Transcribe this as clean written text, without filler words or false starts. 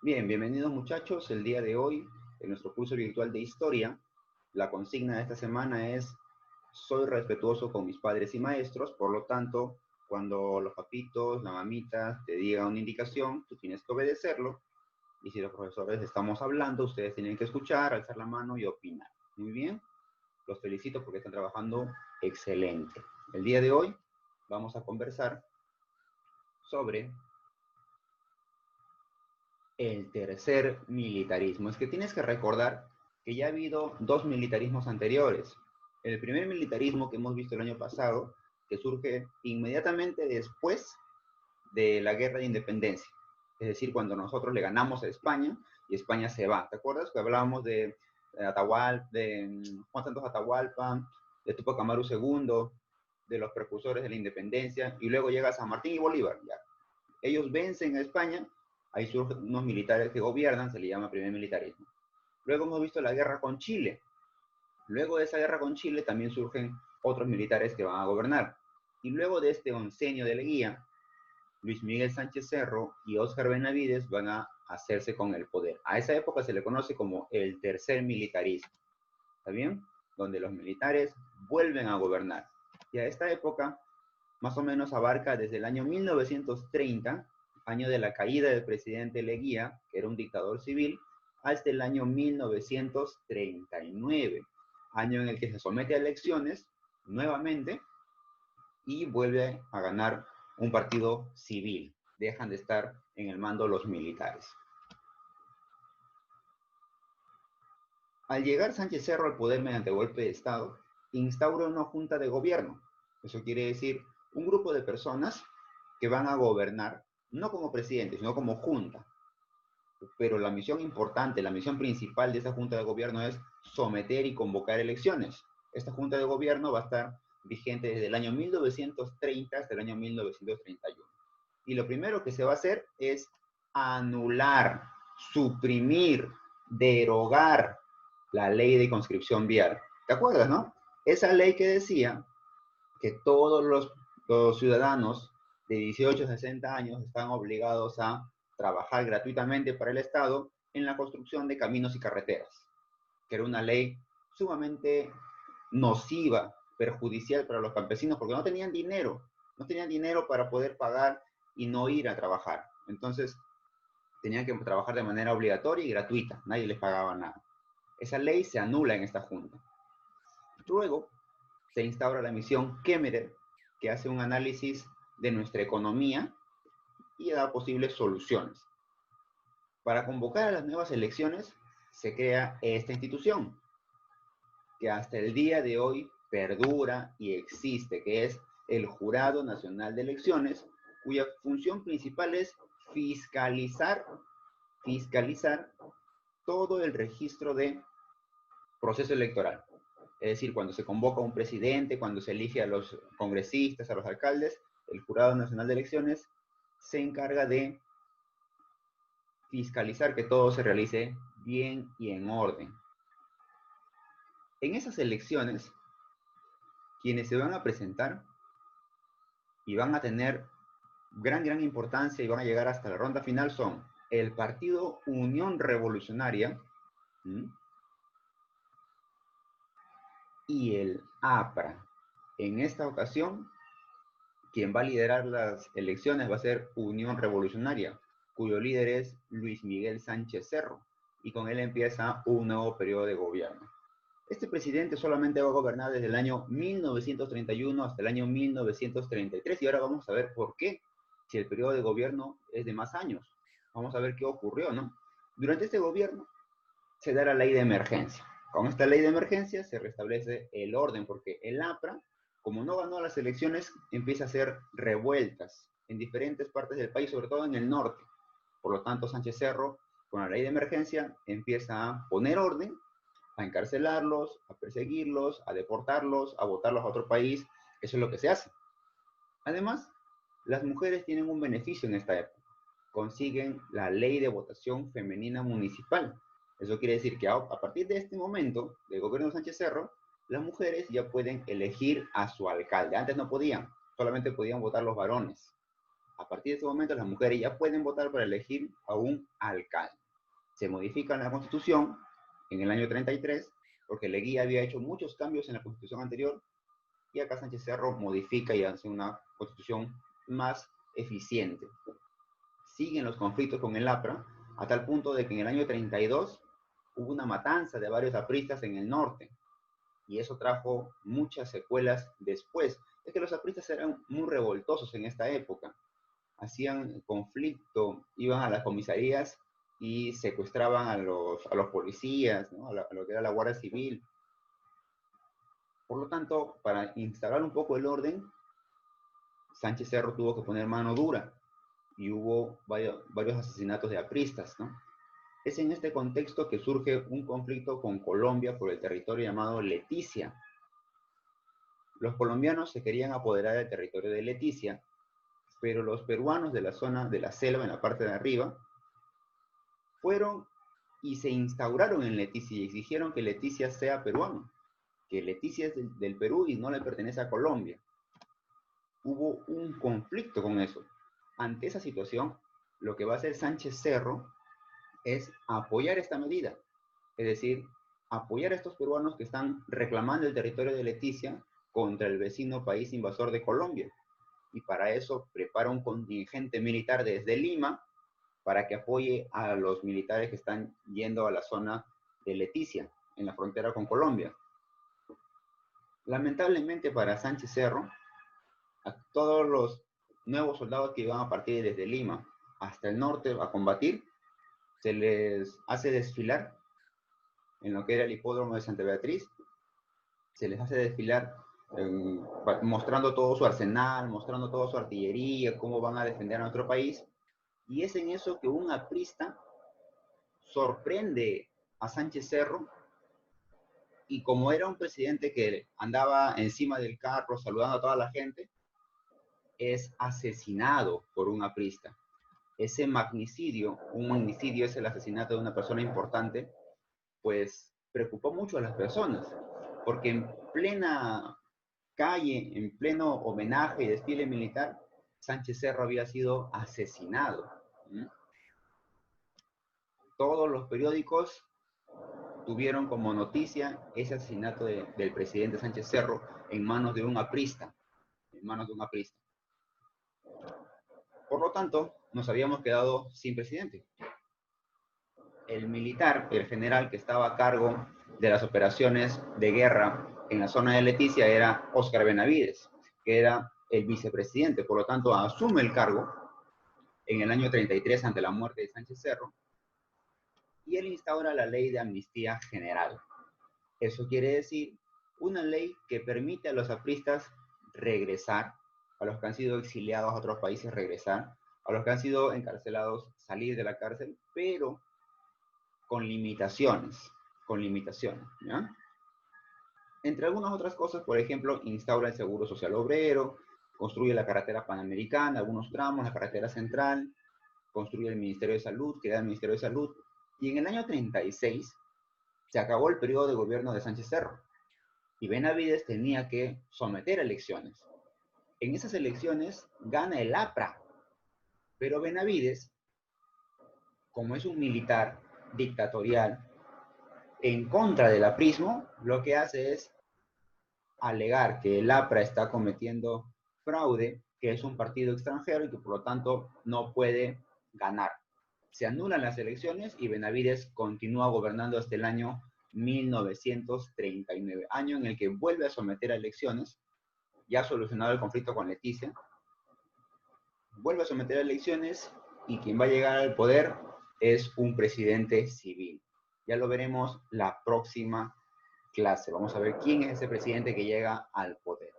Bien, bienvenidos muchachos. El día de hoy, en nuestro curso virtual de historia, la consigna de esta semana es: soy respetuoso con mis padres y maestros, por lo tanto, cuando los papitos, la mamita te digan una indicación, tú tienes que obedecerlo. Y si los profesores estamos hablando, ustedes tienen que escuchar, alzar la mano y opinar. Muy bien, los felicito porque están trabajando excelente. El día de hoy vamos a conversar sobre el tercer militarismo. Es que tienes que recordar que ya ha habido dos militarismos anteriores. El primer militarismo que hemos visto el año pasado, que surge inmediatamente después de la Guerra de Independencia. Es decir, cuando nosotros le ganamos a España y España se va. ¿Te acuerdas que hablábamos de Atahualpa, de Juan Santos Atahualpa, de Tupac Amaru II, de los precursores de la independencia, y luego llega San Martín y Bolívar? Ya. Ellos vencen a España, ahí surgen unos militares que gobiernan, se le llama primer militarismo. Luego hemos visto la guerra con Chile. Luego de esa guerra con Chile también surgen otros militares que van a gobernar. Y luego de este oncenio de Leguía, Luis Miguel Sánchez Cerro y Óscar Benavides van a hacerse con el poder. A esa época se le conoce como el tercer militarismo. ¿Está bien? Donde los militares vuelven a gobernar. Y a esta época más o menos abarca desde el año 1930, año de la caída del presidente Leguía, que era un dictador civil, hasta el año 1939, año en el que se somete a elecciones nuevamente y vuelve a ganar un partido civil. Dejan de estar en el mando los militares. Al llegar Sánchez Cerro al poder mediante golpe de Estado, instaura una junta de gobierno. Eso quiere decir un grupo de personas que van a gobernar, no como presidente, sino como junta. Pero la misión importante, la misión principal de esa junta de gobierno es someter y convocar elecciones. Esta junta de gobierno va a estar vigente desde el año 1930 hasta el año 1931. Y lo primero que se va a hacer es anular, suprimir, derogar la ley de conscripción vial. ¿Te acuerdas, no? Esa ley que decía que todos los ciudadanos de 18 a 60 años están obligados a trabajar gratuitamente para el Estado en la construcción de caminos y carreteras, que era una ley sumamente nociva, perjudicial para los campesinos, porque no tenían dinero para poder pagar y no ir a trabajar. Entonces, tenían que trabajar de manera obligatoria y gratuita, nadie les pagaba nada. Esa ley se anula en esta junta. Luego, se instaura la misión Kemmerer, que hace un análisis de nuestra economía y da posibles soluciones. Para convocar a las nuevas elecciones, se crea esta institución, que hasta el día de hoy perdura y existe, que es el Jurado Nacional de Elecciones, cuya función principal es fiscalizar todo el registro de proceso electoral. Es decir, cuando se convoca a un presidente, cuando se elige a los congresistas, a los alcaldes, el Jurado Nacional de Elecciones se encarga de fiscalizar que todo se realice bien y en orden. En esas elecciones, quienes se van a presentar y van a tener gran importancia y van a llegar hasta la ronda final son el Partido Unión Revolucionaria, ¿m?, y el APRA. En esta ocasión, quien va a liderar las elecciones va a ser Unión Revolucionaria, cuyo líder es Luis Miguel Sánchez Cerro, y con él empieza un nuevo periodo de gobierno. Este presidente solamente va a gobernar desde el año 1931 hasta el año 1933, y ahora vamos a ver por qué, si el periodo de gobierno es de más años. Vamos a ver qué ocurrió, ¿no? Durante este gobierno se da la ley de emergencia. Con esta ley de emergencia se restablece el orden, porque el APRA, como no ganó las elecciones, empieza a hacer revueltas en diferentes partes del país, sobre todo en el norte. Por lo tanto, Sánchez Cerro, con la ley de emergencia, empieza a poner orden, a encarcelarlos, a perseguirlos, a deportarlos, a votarlos a otro país. Eso es lo que se hace. Además, las mujeres tienen un beneficio en esta época. Consiguen la ley de votación femenina municipal. Eso quiere decir que a partir de este momento, del gobierno de Sánchez Cerro, las mujeres ya pueden elegir a su alcalde. Antes no podían, solamente podían votar los varones. A partir de ese momento las mujeres ya pueden votar para elegir a un alcalde. Se modifica la Constitución en el año 33, porque Leguía había hecho muchos cambios en la Constitución anterior, y acá Sánchez Cerro modifica y hace una Constitución más eficiente. Siguen los conflictos con el APRA, a tal punto de que en el año 32 hubo una matanza de varios apristas en el norte, y eso trajo muchas secuelas después. Es que los apristas eran muy revoltosos en esta época, hacían conflicto, iban a las comisarías y secuestraban a los policías, ¿no? a lo que era la Guardia Civil. Por lo tanto, para instalar un poco el orden, Sánchez Cerro tuvo que poner mano dura y hubo varios asesinatos de apristas, ¿no? Es en este contexto que surge un conflicto con Colombia por el territorio llamado Leticia. Los colombianos se querían apoderar del territorio de Leticia, pero los peruanos de la zona de la selva, en la parte de arriba, fueron y se instauraron en Leticia y exigieron que Leticia sea peruano, que Leticia es del Perú y no le pertenece a Colombia. Hubo un conflicto con eso. Ante esa situación, lo que va a hacer Sánchez Cerro es apoyar esta medida, es decir, apoyar a estos peruanos que están reclamando el territorio de Leticia contra el vecino país invasor de Colombia. Y para eso prepara un contingente militar desde Lima para que apoye a los militares que están yendo a la zona de Leticia, en la frontera con Colombia. Lamentablemente para Sánchez Cerro, a todos los nuevos soldados que iban a partir desde Lima hasta el norte a combatir, se les hace desfilar en lo que era el hipódromo de Santa Beatriz, se les hace desfilar mostrando todo su arsenal, mostrando toda su artillería, cómo van a defender a nuestro país, y es en eso que un aprista sorprende a Sánchez Cerro, y como era un presidente que andaba encima del carro saludando a toda la gente, es asesinado por un aprista. Ese magnicidio, un magnicidio es el asesinato de una persona importante, pues preocupó mucho a las personas, porque en plena calle, en pleno homenaje y desfile militar, Sánchez Cerro había sido asesinado. Todos los periódicos tuvieron como noticia ese asesinato del presidente Sánchez Cerro en manos de un aprista, Por lo tanto, nos habíamos quedado sin presidente. El militar, el general que estaba a cargo de las operaciones de guerra en la zona de Leticia era Óscar Benavides, que era el vicepresidente, por lo tanto asume el cargo en el año 33 ante la muerte de Sánchez Cerro, y él instaura la ley de amnistía general. Eso quiere decir una ley que permite a los apristas regresar, a los que han sido exiliados a otros países regresar, a los que han sido encarcelados salir de la cárcel, pero con limitaciones, ¿ya? Entre algunas otras cosas, por ejemplo, instaura el Seguro Social Obrero, construye la carretera panamericana, algunos tramos, la carretera central, construye el Ministerio de Salud, crea el Ministerio de Salud, y en el año 36 se acabó el periodo de gobierno de Sánchez Cerro, y Benavides tenía que someter a elecciones. En esas elecciones gana el APRA, pero Benavides, como es un militar dictatorial, en contra del aprismo, lo que hace es alegar que el APRA está cometiendo fraude, que es un partido extranjero y que por lo tanto no puede ganar. Se anulan las elecciones y Benavides continúa gobernando hasta el año 1939, año en el que vuelve a someter a elecciones, ya solucionado el conflicto con Leticia, vuelve a someter a elecciones y quien va a llegar al poder es un presidente civil. Ya lo veremos la próxima clase. Vamos a ver quién es ese presidente que llega al poder.